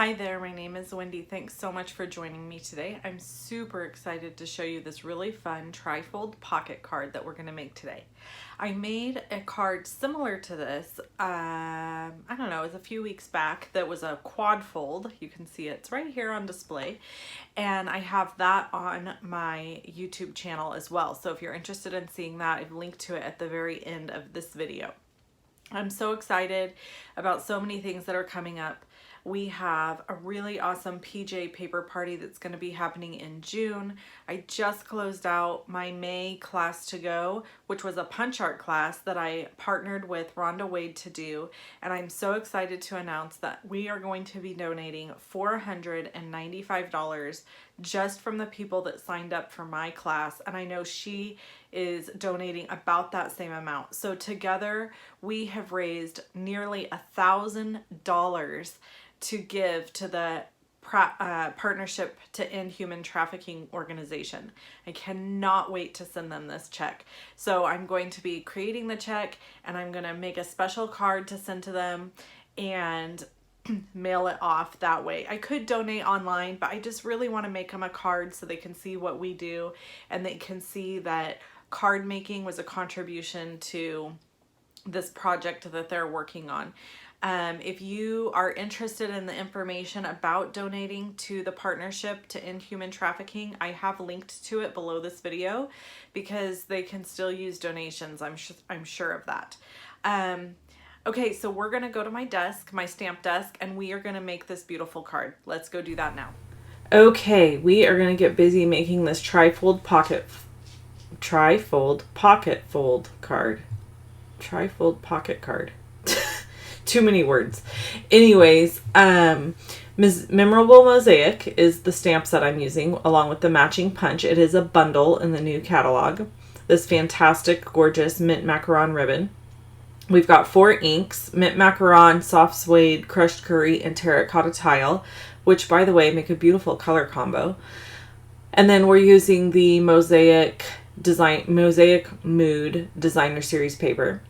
Hi there, my name is Wendy. Thanks so much for joining me today. I'm super excited to show you this really fun trifold pocket card that we're going to make today. I made a card similar to this, I don't know, it was a few weeks back that was a quad fold. You can see it's right here on display. And I have that on my YouTube channel as well. So if you're interested in seeing that, I've linked to it at the very end of this video. I'm so excited about so many things that are coming up. We have a really awesome PJ paper party that's going to be happening in June. I just closed out my May class to go, which was a punch art class that I partnered with Rhonda Wade to do. And I'm so excited to announce that we are going to be donating $495 just from the people that signed up for my class. And I know she is donating about that same amount. So together we have raised nearly $1,000 to give to the Partnership to End Human Trafficking organization. I cannot wait to send them this check. So I'm going to be creating the check and I'm going to make a special card to send to them and mail it off that way. I could donate online, but I just really want to make them a card so they can see what we do and they can see that card making was a contribution to this project that they're working on. If you are interested in the information about donating to the Partnership to End Human Trafficking, I have linked to it below this video because they can still use donations. I'm sure of that. Okay, so we're gonna go to my desk, my stamp desk, and we are gonna make this beautiful card. Let's go do that now. Okay, we are gonna get busy making this trifold pocket fold card. Trifold pocket card. Too many words. Anyways, Memorable Mosaic is the stamps that I'm using along with the matching punch. It is a bundle in the new catalog. This fantastic, gorgeous mint macaron ribbon. We've got 4 inks, mint macaron, soft suede, crushed curry, and terracotta tile, which by the way, make a beautiful color combo. And then we're using the Mosaic Mood Designer Series paper.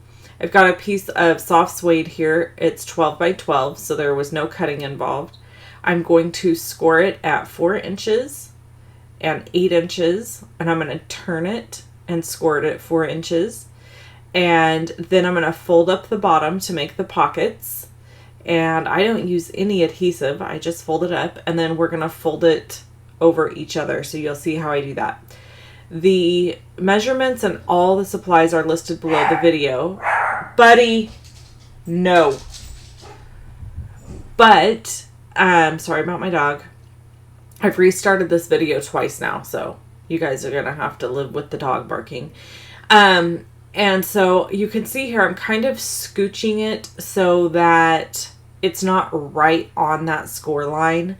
I've got a piece of soft suede here. It's 12 by 12, so there was no cutting involved. I'm going to score it at 4 inches and 8 inches, and I'm going to turn it and score it at 4 inches. And then I'm going to fold up the bottom to make the pockets. And I don't use any adhesive. I just fold it up, and then we're going to fold it over each other. So you'll see how I do that. The measurements and all the supplies are listed below the video. Buddy, no. But, sorry about my dog. I've restarted this video twice now, so you guys are going to have to live with the dog barking. And so you can see here, I'm kind of scooching it so that it's not right on that score line.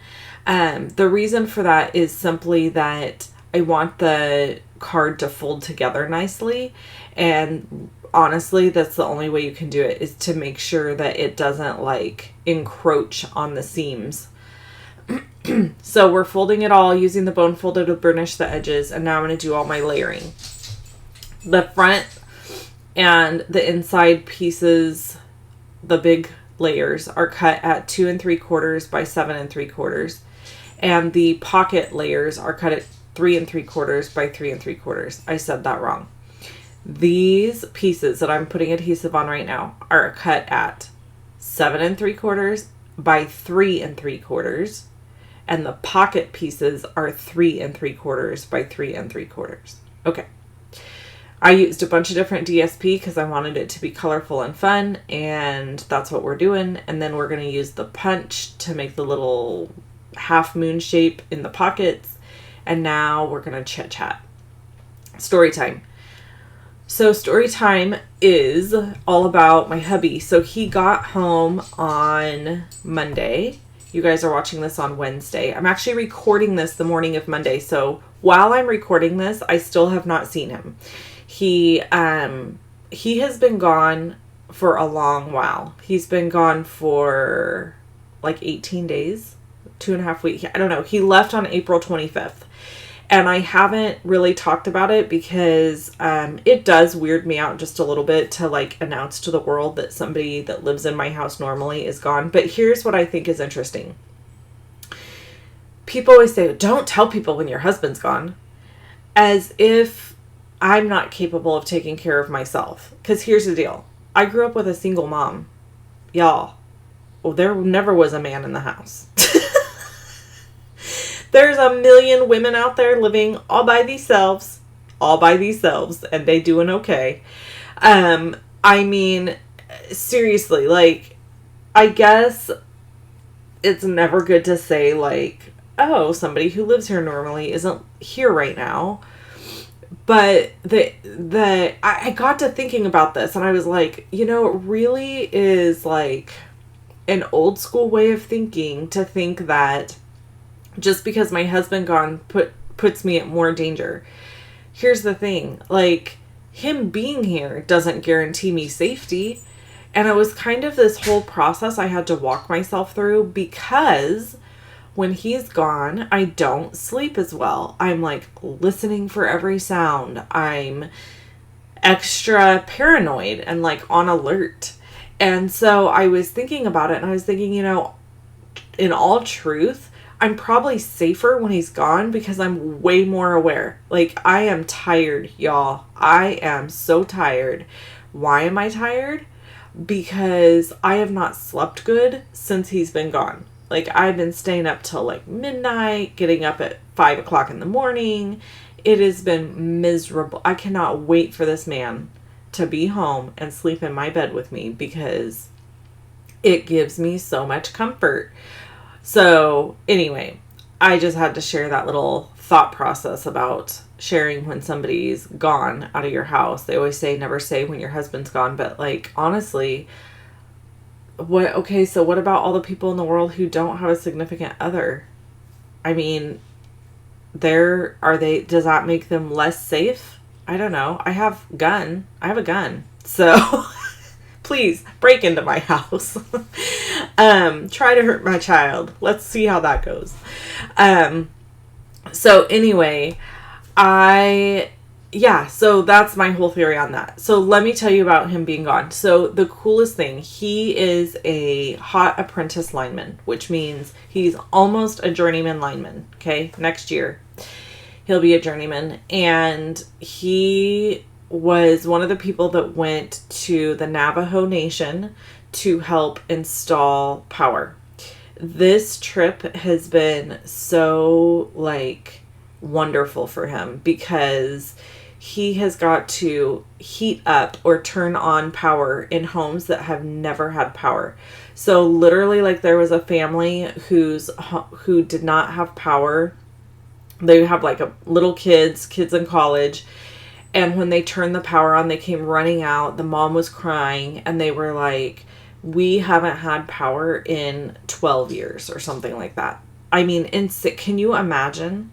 The reason for that is simply that I want the card to fold together nicely, and honestly that's the only way you can do it, is to make sure that it doesn't like encroach on the seams. So we're folding it all using the bone folder to burnish the edges, and now I'm going to do all my layering. The front and the inside pieces, the big layers, are cut at 2 3/4 by 7 3/4, and the pocket layers are cut at 3 3/4 by 3 3/4. I said that wrong. These pieces that I'm putting adhesive on right now are cut at 7 3/4 by 3 3/4, and the pocket pieces are 3 3/4 by 3 3/4. Okay. I used a bunch of different DSP because I wanted it to be colorful and fun, and that's what we're doing. And then we're going to use the punch to make the little half moon shape in the pockets. And now we're going to chit chat. Story time. So story time is all about my hubby. So he got home on Monday. You guys are watching this on Wednesday. I'm actually recording this the morning of Monday. So while I'm recording this, I still have not seen him. He has been gone for a long while. He's been gone for like 18 days, 2.5 weeks. I don't know. He left on April 25th. And I haven't really talked about it because it does weird me out just a little bit to like announce to the world that somebody that lives in my house normally is gone. But here's what I think is interesting. people always say, don't tell people when your husband's gone, as if I'm not capable of taking care of myself. Because here's the deal. I grew up with a single mom. Y'all, well, there never was a man in the house. There's a million women out there living all by themselves, and they doing okay. I mean, seriously, like, I guess it's never good to say, like, oh, somebody who lives here normally isn't here right now. But I got to thinking about this, and I was like, you know, it really is like an old school way of thinking to think that just because my husband gone puts me at more danger. Here's the thing, like, him being here doesn't guarantee me safety. And it was kind of this whole process I had to walk myself through, because when he's gone, I don't sleep as well. I'm like listening for every sound. I'm extra paranoid and like on alert. And so I was thinking about it, and I was thinking, you know, in all truth, I'm probably safer when he's gone because I'm way more aware. Like, I am tired, y'all. I am so tired. Why am I tired? Because I have not slept good since he's been gone. Like, I've been staying up till like midnight, getting up at 5 o'clock in the morning. It has been miserable. I cannot wait for this man to be home and sleep in my bed with me, because it gives me so much comfort. So anyway, I just had to share that little thought process about sharing when somebody's gone out of your house. They always say never say when your husband's gone, but like, honestly, so what about all the people in the world who don't have a significant other? I mean, does that make them less safe? I don't know. I have a gun. So please break into my house. Try to hurt my child. Let's see how that goes. So anyway, so that's my whole theory on that. So let me tell you about him being gone. So the coolest thing, he is a hot apprentice lineman, which means he's almost a journeyman lineman. Okay. Next year he'll be a journeyman, and he was one of the people that went to the Navajo Nation to help install power. This trip has been so like wonderful for him, because he has got to heat up or turn on power in homes that have never had power. So literally, like, there was a family who did not have power. They have like little kids in college. And when they turned the power on, they came running out. The mom was crying, and they were like, we haven't had power in 12 years or something like that. I mean, can you imagine?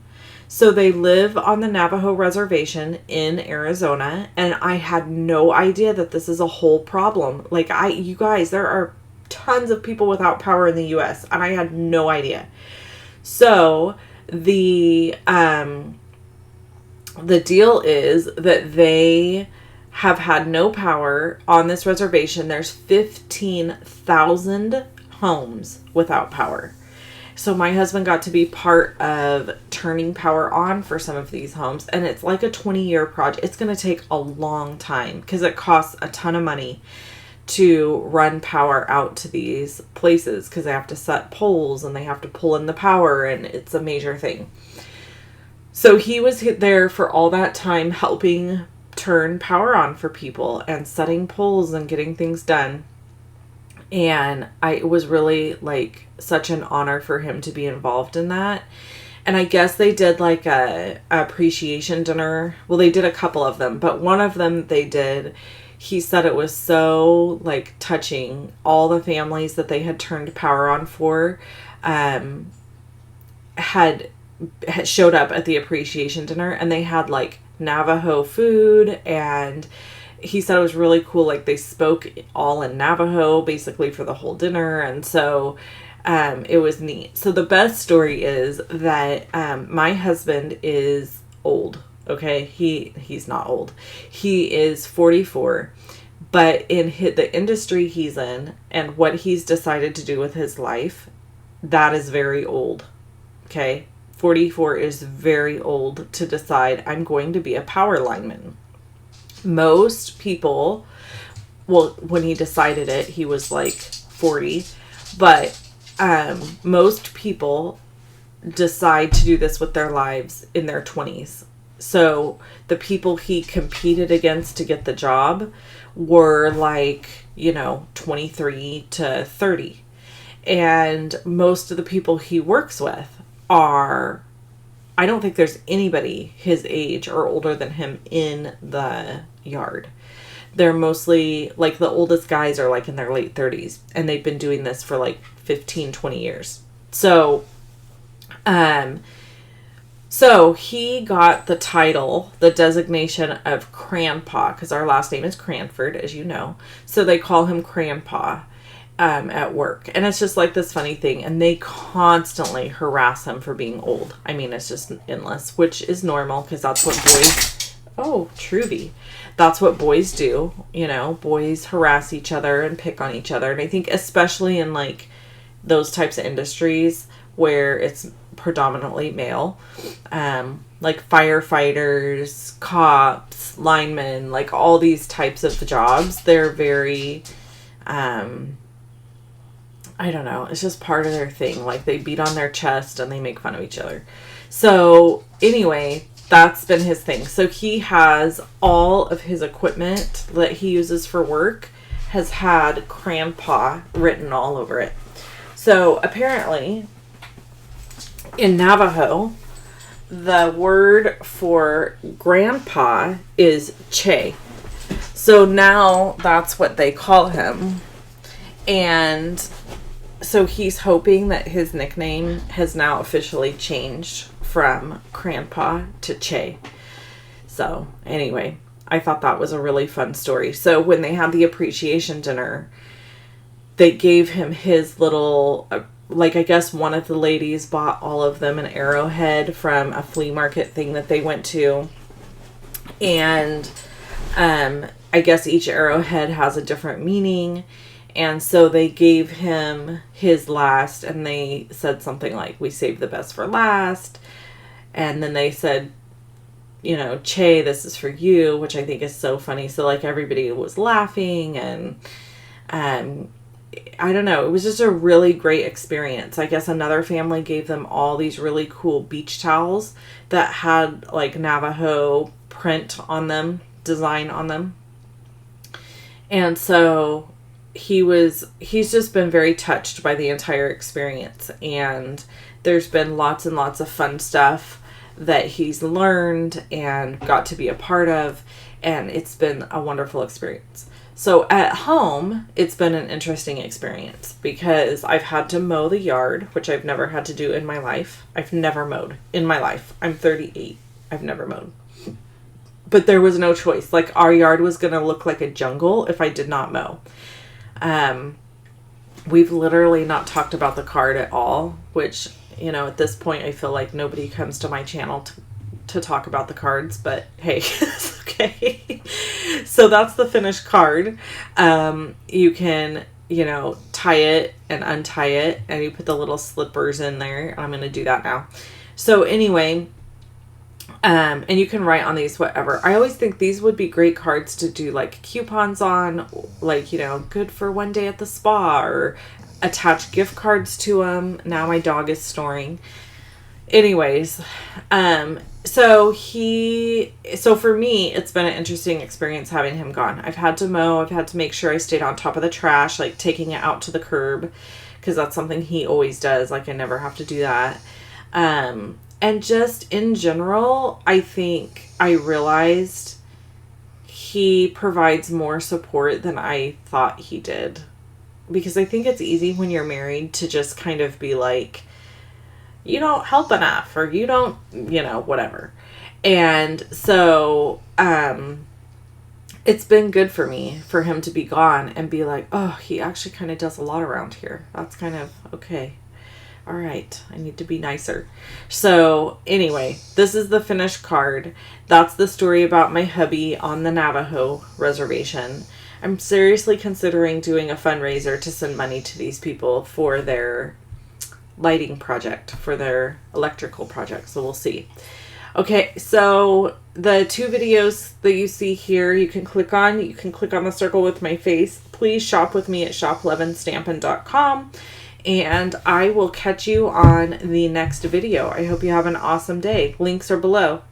So they live on the Navajo reservation in Arizona, and I had no idea that this is a whole problem. Like, you guys, there are tons of people without power in the US, and I had no idea. So the deal is that they have had no power on this reservation. There's 15,000 homes without power. So my husband got to be part of turning power on for some of these homes. And it's like a 20-year project. It's going to take a long time because it costs a ton of money to run power out to these places, because they have to set poles and they have to pull in the power, and it's a major thing. So he was there for all that time helping turn power on for people and setting poles and getting things done. And it was really like such an honor for him to be involved in that. And I guess they did like a appreciation dinner. Well, they did a couple of them, but one of them they did, he said it was so like touching. All the families that they had turned power on for had showed up at the appreciation dinner, and they had like Navajo food, and he said it was really cool. Like, they spoke all in Navajo basically for the whole dinner. And so it was neat. So the best story is that my husband is old. Okay. He's not old. He is 44, but in the industry he's in and what he's decided to do with his life, that is very old. Okay. 44 is very old to decide I'm going to be a power lineman. Most people, well, when he decided it, he was like 40, but most people decide to do this with their lives in their 20s. So the people he competed against to get the job were like, 23 to 30. And most of the people he works with are, I don't think there's anybody his age or older than him in the yard. They're mostly, like, the oldest guys are like in their late 30s, and they've been doing this for like 15, 20 years. So he got the title, the designation of Cranpaw, because our last name is Cranford, as you know. So they call him Cranpaw at work. And it's just like this funny thing. And they constantly harass him for being old. I mean, it's just endless, which is normal because that's what boys... Oh, Truvy. That's what boys do. Boys harass each other and pick on each other. And I think especially in like those types of industries where it's predominantly male, like firefighters, cops, linemen, like all these types of jobs, they're very, I don't know, it's just part of their thing. Like they beat on their chest and they make fun of each other. So anyway, that's been his thing. So he has all of his equipment that he uses for work has had Cranpaw written all over it. So apparently in Navajo, the word for grandpa is Che. So now that's what they call him. And so he's hoping that his nickname has now officially changed from Cranpaw to Che. So anyway, I thought that was a really fun story. So when they had the appreciation dinner, they gave him his little... like, I guess one of the ladies bought all of them an arrowhead from a flea market thing that they went to. And I guess each arrowhead has a different meaning. And so they gave him his last, and they said something like, we saved the best for last. And then they said, Che, this is for you, which I think is so funny. So, like, everybody was laughing, and I don't know. It was just a really great experience. I guess another family gave them all these really cool beach towels that had like Navajo print on them, design on them. And so he's just been very touched by the entire experience. And there's been lots and lots of fun stuff that he's learned and got to be a part of. And it's been a wonderful experience. So at home, it's been an interesting experience because I've had to mow the yard, which I've never had to do in my life. I've never mowed in my life. I'm 38. I've never mowed. But there was no choice. Like, our yard was going to look like a jungle if I did not mow. We've literally not talked about the card at all, which, at this point, I feel like nobody comes to my channel to talk about the cards, but hey, it's okay. So that's the finished card. You can, tie it and untie it, and you put the little slippers in there. I'm going to do that now. So anyway, and you can write on these whatever. I always think these would be great cards to do like coupons on, like, good for one day at the spa, or attach gift cards to them. Now my dog is snoring. Anyways, so for me, it's been an interesting experience having him gone. I've had to mow. I've had to make sure I stayed on top of the trash, like taking it out to the curb, because that's something he always does. Like, I never have to do that. And just in general, I think I realized he provides more support than I thought he did. Because I think it's easy when you're married to just kind of be like, you don't help enough, or you don't, whatever. And so, it's been good for me, for him to be gone and be like, oh, he actually kind of does a lot around here. That's kind of okay. All right. I need to be nicer. So anyway, this is the finished card. That's the story about my hubby on the Navajo reservation. I'm seriously considering doing a fundraiser to send money to these people for their lighting project for their electrical project. So we'll see. Okay, so the 2 videos that you see here, you can click on the circle with my face. Please shop with me at shop11stampin.com, and I will catch you on the next video. I hope you have an awesome day. Links are below.